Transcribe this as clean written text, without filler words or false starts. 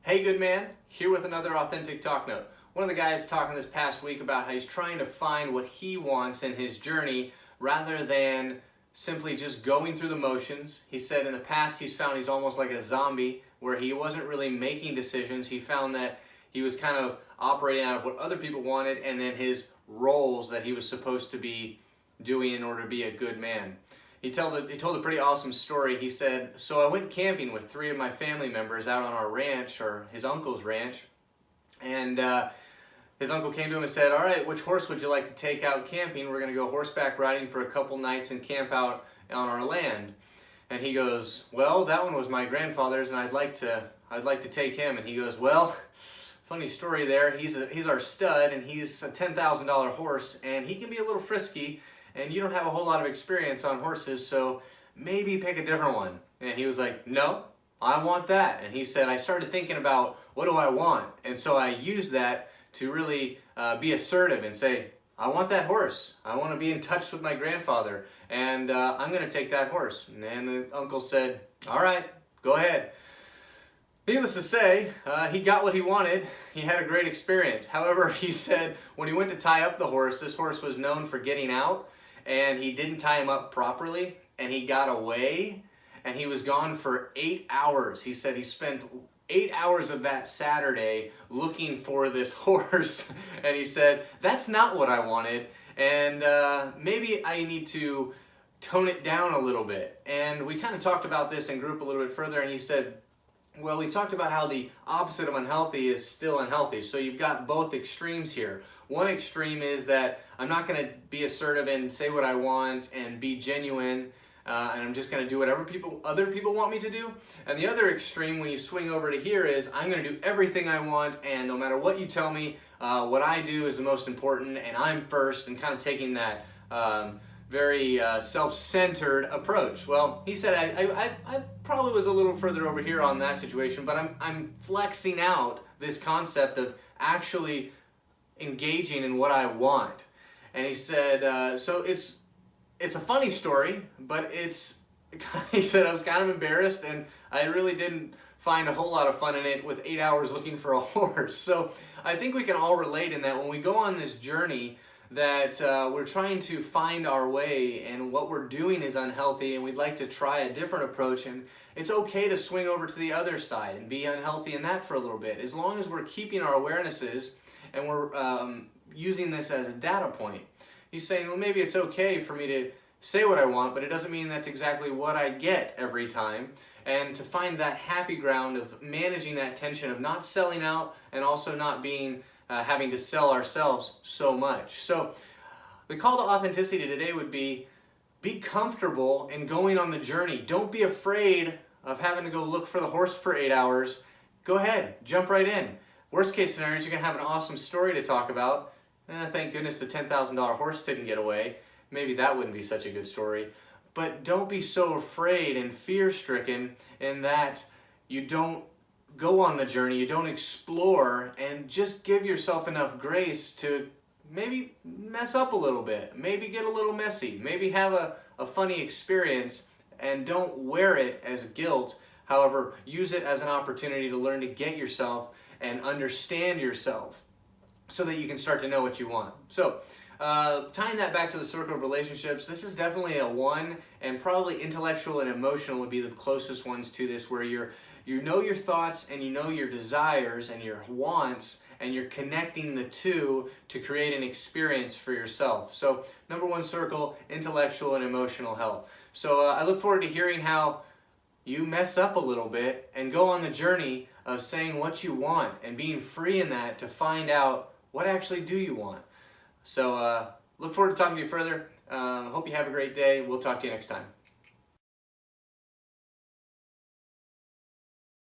Hey good man, here with another Authentic Talk Note. One of the guys talking this past week about how he's trying to find what he wants in his journey rather than simply just going through the motions. He said in the past he's found he's almost like a zombie where he wasn't really making decisions. He found that he was kind of operating out of what other people wanted and then his roles that he was supposed to be doing in order to be a good man. He told a pretty awesome story. He said, so I went camping with 3 of my family members out on our ranch, or his uncle's ranch, and his uncle came to him and said, all right, which horse would you like to take out camping? We're going to go horseback riding for a couple nights and camp out on our land. And he goes, well, that one was my grandfather's and I'd like to take him. And he goes, well, funny story there. He's our stud and he's a $10,000 horse and he can be a little frisky. And you don't have a whole lot of experience on horses, so maybe pick a different one. And he was like, no, I want that. And he said, I started thinking about what do I want? And so I used that to really be assertive and say, I want that horse. I want to be in touch with my grandfather, and I'm going to take that horse. And the uncle said, all right, go ahead. Needless to say, he got what he wanted. He had a great experience. However, he said when he went to tie up the horse, this horse was known for getting out, and he didn't tie him up properly, and he got away, and he was gone for 8 hours. He said he spent 8 hours of that Saturday looking for this horse, and he said, that's not what I wanted, and maybe I need to tone it down a little bit. And we kind of talked about this in group a little bit further, and he said, well, we've talked about how the opposite of unhealthy is still unhealthy. So you've got both extremes here. One extreme is that I'm not going to be assertive and say what I want and be genuine, and I'm just going to do whatever other people want me to do. And the other extreme, when you swing over to here, is I'm going to do everything I want, and no matter what you tell me, what I do is the most important, and I'm first, and kind of taking that very self-centered approach. Well, he said I probably was a little further over here on that situation, but I'm flexing out this concept of actually engaging in what I want. And he said, so it's a funny story, but he said I was kind of embarrassed and I really didn't find a whole lot of fun in it with 8 hours looking for a horse. So I think we can all relate in that when we go on this journey that we're trying to find our way and what we're doing is unhealthy and we'd like to try a different approach, and it's okay to swing over to the other side and be unhealthy in that for a little bit, as long as we're keeping our awarenesses and we're using this as a data point. He's saying, well, maybe it's okay for me to say what I want, but it doesn't mean that's exactly what I get every time. And to find that happy ground of managing that tension of not selling out and also not being having to sell ourselves so much. So the call to authenticity today would be comfortable in going on the journey. Don't be afraid of having to go look for the horse for 8 hours. Go ahead, jump right in. Worst case scenario is you're going to have an awesome story to talk about. Thank goodness the $10,000 horse didn't get away. Maybe that wouldn't be such a good story. But don't be so afraid and fear-stricken in that you don't go on the journey, you don't explore, and just give yourself enough grace to maybe mess up a little bit, maybe get a little messy, maybe have a funny experience, and don't wear it as guilt. However, use it as an opportunity to learn to get yourself and understand yourself so that you can start to know what you want. So tying that back to the circle of relationships, this is definitely a one, and probably intellectual and emotional would be the closest ones to this, where you know your thoughts and you know your desires and your wants, and you're connecting the two to create an experience for yourself. So number one circle, intellectual and emotional health. So I look forward to hearing how you mess up a little bit and go on the journey of saying what you want and being free in that to find out what actually do you want. So look forward to talking to you further. Hope you have a great day. We'll talk to you next time.